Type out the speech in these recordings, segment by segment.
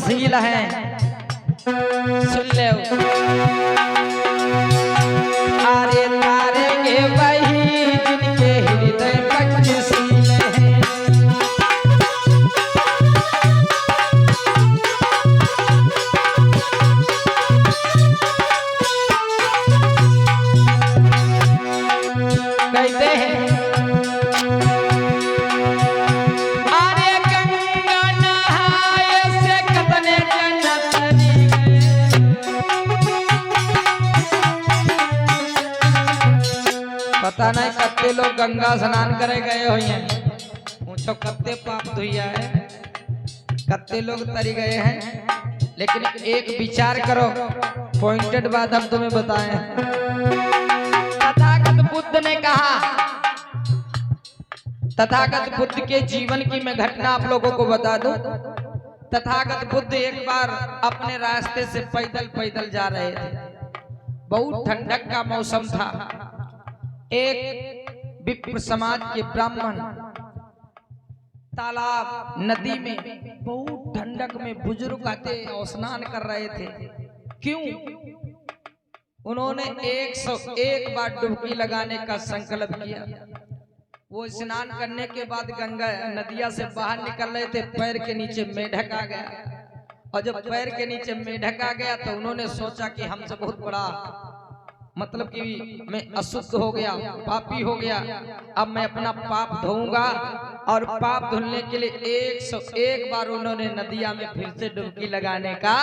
पंचशील हैं, सुन ले। अरे तारेंगे वही जिनके हृदय पंचशील हैं। कहते हैं अरे गंगा नहाए से कतने जन्नत चली गए। पता नहीं कत्ते लोग गंगा स्नान करे गए हुए हैं, पूछो कत्ते पाप धुइया है, कत्ते लोग तरी गए हैं। लेकिन एक विचार करो, पॉइंटेड बात हम तुम्हें बताएं। बुद्ध ने कहा, तथागत बुद्ध के जीवन की मैं घटना आप लोगों को बता दूं। तथागत बुद्ध एक बार अपने रास्ते से पैदल पैदल जा रहे थे। बहुत ठंडक का मौसम था। एक विप्र समाज के ब्राह्मण तालाब नदी में बहुत ठंडक में बुजुर्ग आते और स्नान कर रहे थे। क्यों? उन्होंने 101 बार डुबकी लगाने का संकल्प किया। वो स्नान करने के बाद गंगा नदिया से बाहर निकल रहे थे, पैर के नीचे मेढक आ गया। और जब पैर के नीचे मेढक आ गया तो उन्होंने सोचा कि हमसे बहुत बड़ा, मतलब कि मैं अशुद्ध हो गया, पापी हो गया, अब मैं अपना पाप धोऊंगा। और पाप धुलने के लिए 101 बार उन्होंने नदिया में फिर से डुबकी लगाने का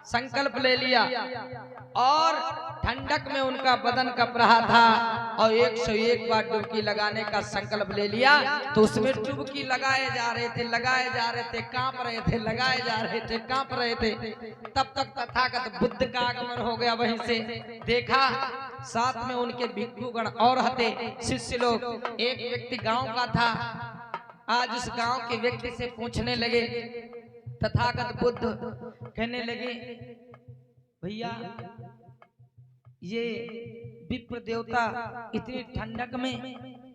संकल्प ले लिया। और ठंडक में उनका बदन कप रहा था और 101 बार डुबकी लगाने का संकल्प ले लिया। तो उसमें डुबकी लगाए जा रहे थे, लगाए जा रहे थे, कांप रहे थे, लगाए जा रहे थे, कांप रहे थे। तब तक तथागत बुद्ध का आगमन हो गया। वहीं से देखा, साथ में उनके भिक्षुगण और हते शिष्य लोग। एक व्यक्ति गांव का था। आज उस गांव के व्यक्ति से पूछने लगे, तथागत बुद्ध कहने लगे, भैया ये विप्र देवता इतनी ठंडक में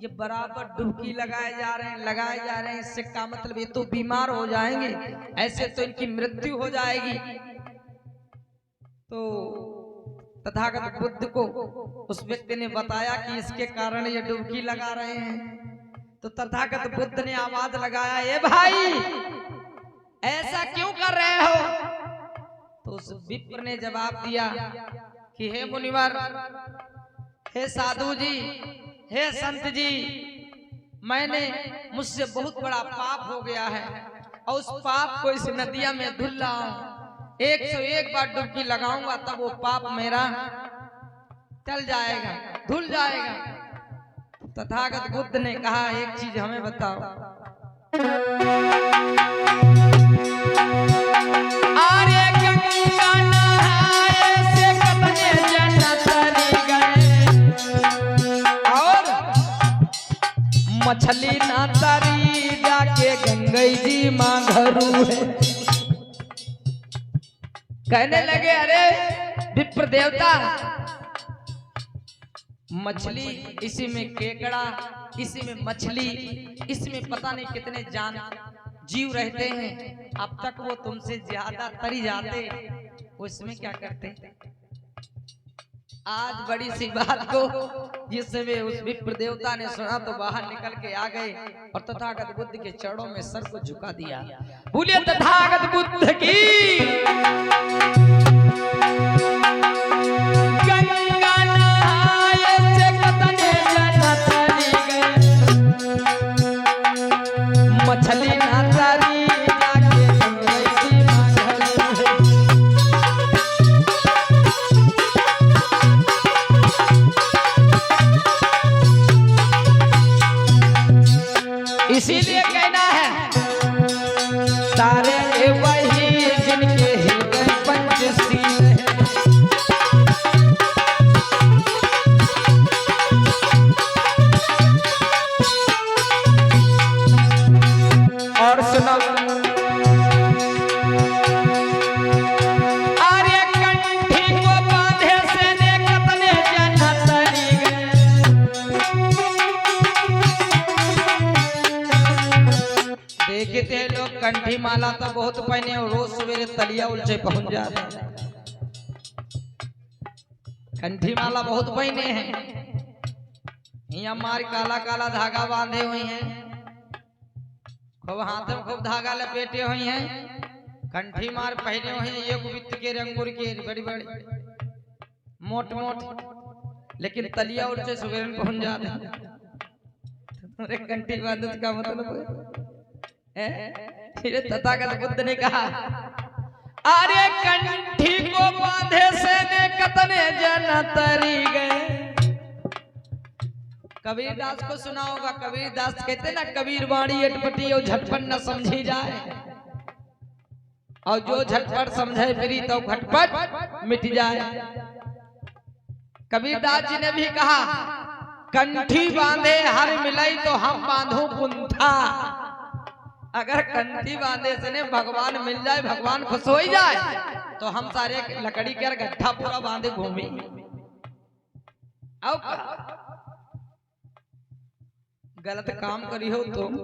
ये बराबर डुबकी लगाए जा रहे हैं, लगाए जा रहे हैं, इससे क्या मतलब? ये तो बीमार हो जाएंगे, ऐसे तो इनकी मृत्यु हो जाएगी। तो तथागत बुद्ध को उस व्यक्ति ने बताया कि इसके कारण ये डुबकी लगा रहे हैं। तो तथागत बुद्ध ने आवाज लगाया, ए भाई ऐसा क्यों कर रहे हो? तो उस विप्र ने जवाब दिया कि हे मुनिवर, हे साधु जी, हे संत जी, मुझसे बहुत बड़ा पाप हो गया है और उस पाप को इस नदिया में धुल रहा हूं। 101 बार डुबकी लगाऊंगा तब वो पाप मेरा चल जाएगा, धुल जाएगा। तथागत बुद्ध ने कहा, एक चीज हमें बताओ, अरे गंगा नहाए से कतने जन्नत चली गए। और मछली ना तरी जाके गंगई जी मां घरू है। कहने लगे, अरे विप्र देवता, मछली, इसी में केकड़ा, इसी में मछली, इसमें पता नहीं कितने जान जीव रहते हैं। अब तक वो तुमसे ज्यादा तरी जाते, उसमें क्या करते? आज बड़ी सी बात को जिस समय उस विप्र देवता ने सुना तो बाहर निकल के आ गए और तथागत बुद्ध के चरणों में सर को झुका दिया। बोलिए तथागत बुद्ध की। गंगा नहाए से कतने जन्नत चली गए, मछली ना तरी जाके गंगई जी मां घरू है। इसीलिए कहना है, तारे वही जिनके हृदय पंचशील है। माला तो बहुत पहने और रोज सवेरे तलिया उलझे पहुंच जाते। कंठी माला बहुत पहने हैं, यहाँ मार काला काला धागा बांधे हुए हैं, खूब हाथ में खूब धागा लपेटे हुए हैं, कंठी मार पहने हुए हैं, एक वित्त के अंगूर के बड़ी बड़ी मोट मोट, लेकिन तलिया उलझे सवेरे में पहुंच जाते। अरे कंठी बांधने का मतलब फिर तथागत बुद्ध ने कहा, अरे कंठी को बांधे से ने कतने जन तरी गए। कबीर दास को सुना होगा, कबीर दास कहते ना, कबीर वाणी अटपटी और झटपट न समझी जाए, और जो झटपट समझे फिरी तो खटपट मिट जाए। कबीर दास जी ने भी कहा, कंठी बांधे हर मिलाई तो हम बांधो कुंठा। अगर कंठी बांधे से ने भगवान मिल जाए, भगवान खुश हो जाए, तो हम सारे लकड़ी के गट्ठा पूरा बांधे घूमी। आओ गलत काम करी हो तुम,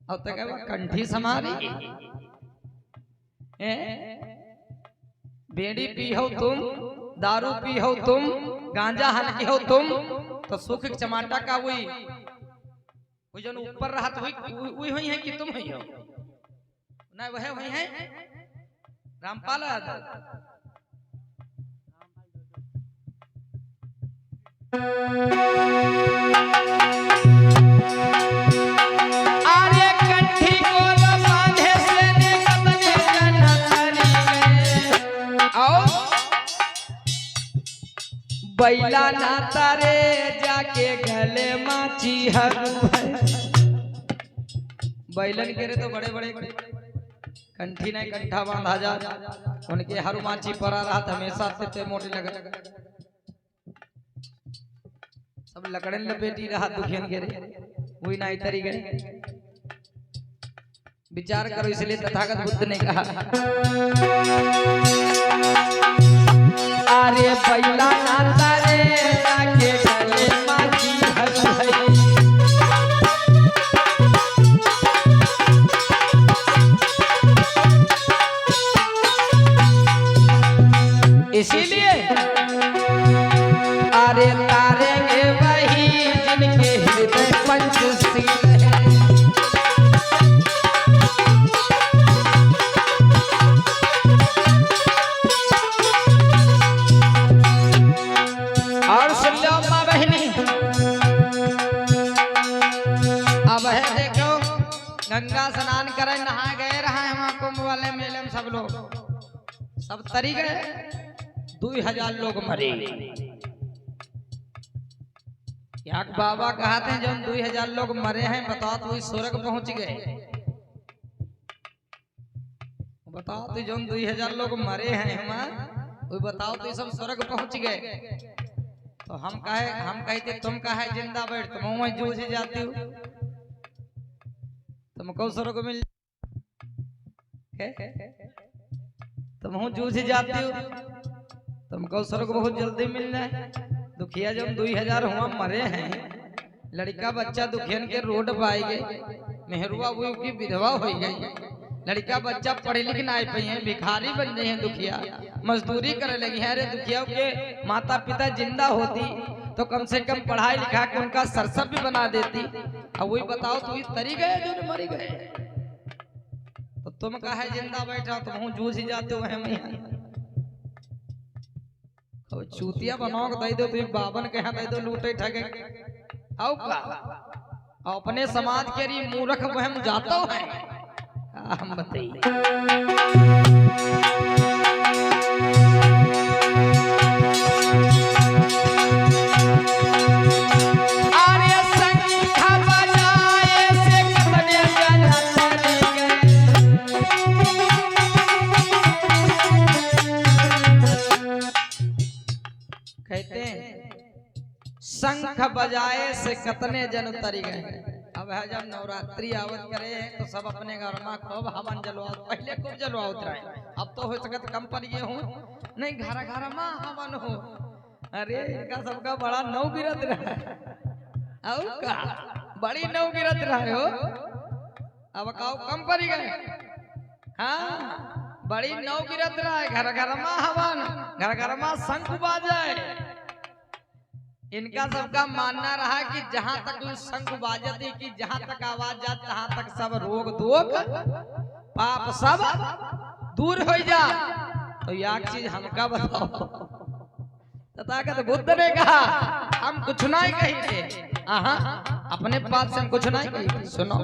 अब तक कंठी समारी, बेड़ी पी हो तुम, दारू पी हो तुम, गांजा हल्की हो तुम, तो सुख चमाटा का वही जन ऊपर रहत वही हुई है कि तुम हुई हो ना, वह हुई है रामपाल यादव। आर्य कंठी को बांधे से ने कतने जन तरी गए, आओ बैला ना तारे जाके गले माची हरु है। बैलन के रे तो बड़े बड़े कंठी नहीं कंठा बांधा जा, उनके हरु माची परा रहा हमेशा से मोटे लगे, सब लकड़न लपेटी रहा दुखियन के रे, वही नहीं तरी गए। विचार करो, इसलिए तथागत बुद्ध ने कहा, अरे बैला ना तारे जाके गले माची हरु है। इसीलिए अरे तारेंगे वही जिनके हृदय पंचशील है। और सुन लो माँ बहनी, अब है देखो गंगा स्नान करे नहा गए रहा है वहां कुंभ वाले मेले में, सब लोग सब तरी गए, 2000 लोग मरे। याक बाबा कहते हैं जब 2000 लोग मरे हैं, बताओ तो स्वर्ग पहुंच गए। बताओ तो जब 2000 लोग मरे हैं हम, बताओ तो सब स्वर्ग पहुंच गए, तो हम कहते तुम कहे जिंदा बैठ, तुम वहीं जूझ जाती हो, तुमको स्वर्ग मिल, तुम जूझ जाती हो, तुमको स्वर्ग बहुत जल्दी मिल जाए। दुखिया जब 2000 हुआ मरे हैं, लड़का बच्चा दुखियन के रोड पाए गए, मेहरुआ हुई की विधवा हो गई, लड़का बच्चा पढ़े लिख नहीं पाई है, भिखारी बन गए हैं, दुखिया मजदूरी करे लगी है। अरे दुखिया के माता पिता जिंदा होती तो कम से कम पढ़ाई लिखा के उनका सरसब भी बना देती, अब वही बताओ तो तरी गए जो मरी गए, तो तुम कहे जिंदा बैठा, तुम जूझ ही जाते हो। चूतिया बनाओ दे दो, तुम बावन के यहाँ दे दो, लूटे ठगे आओ का, अपने समाज के लिए मूर्ख वहम जाता है, हम बताइए। आर्य संघ बजाए से कतने जन तरी गए। कहते हैं शंख बजाए से कतने जन तरी गए। अब है जब नवरात्रि आवत करे तो सब अपने घर में खूब हवन जलवाओ, पहले खूब जलवाओ रहे, अब तो हो सकत कम पर ये हो नहीं, घर घर में हवन हो। अरे इनका सबका बड़ा नौ गिरत रहा, अब का बड़ी नौ गिरत रहे हो, अब काओ कम पर ही गए। हाँ, बड़ी नौ गिरत रहा है, घर घर में हवन, घर घर में शंख बाजे। इनका सबका मानना रहा कि जहां तक शंख बाजती कि जहां तक आवाज जात तहां तक सब रोग दोग पाप सब दूर हो जा। तो एक चीज हमका बताओ, तथागत बुद्ध ने कहा हम कुछ नहीं कही थे, अपने पास से हम कुछ नहीं कही थे। सुनो,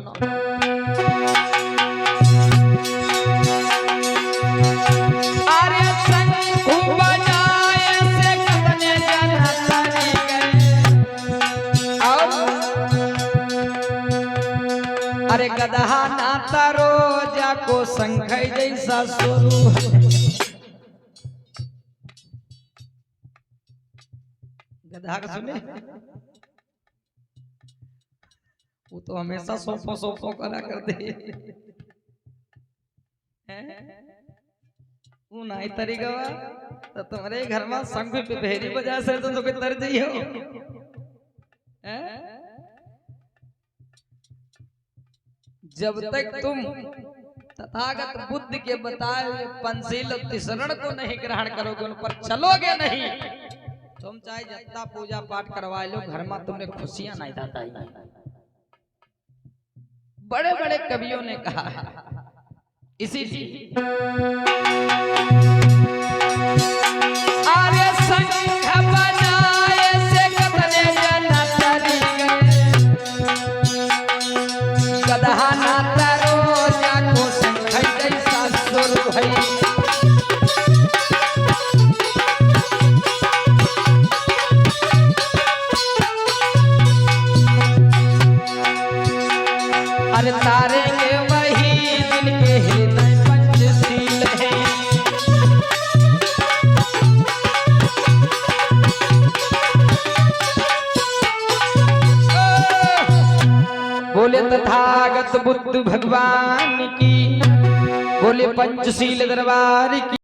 अरे शंख बजाए से कतने जन तरी गए, अरे गदहा ना तरो जाको शंख जैसा शुरू। गधा का सुने, वो तो हमेशा सोफो सोफो करा करते वो नहीं तरीका तो तुम्हारे घर में शंख पे भेरी बजा से तो तर जाइयो। जब तक तुम तथागत बुद्ध के बताए हुए पंचशील तिसरण को नहीं ग्रहण करोगे, उन पर चलोगे नहीं, तुम चाहे जितना पूजा पाठ करवा लो, घर में तुमने खुशियां नहीं दाता। बड़े बड़े कवियों ने कहा है इसीलिए, अरे शंख बजाए से कतने जन तरी गए, गदहा ना तरो जाको शंख जैसा सुर है। अरे तारेंगे वही जिनके हृदय पंचशील है, बोले तथागत बुद्ध भगवान की, बोले पंचशील दरबार की।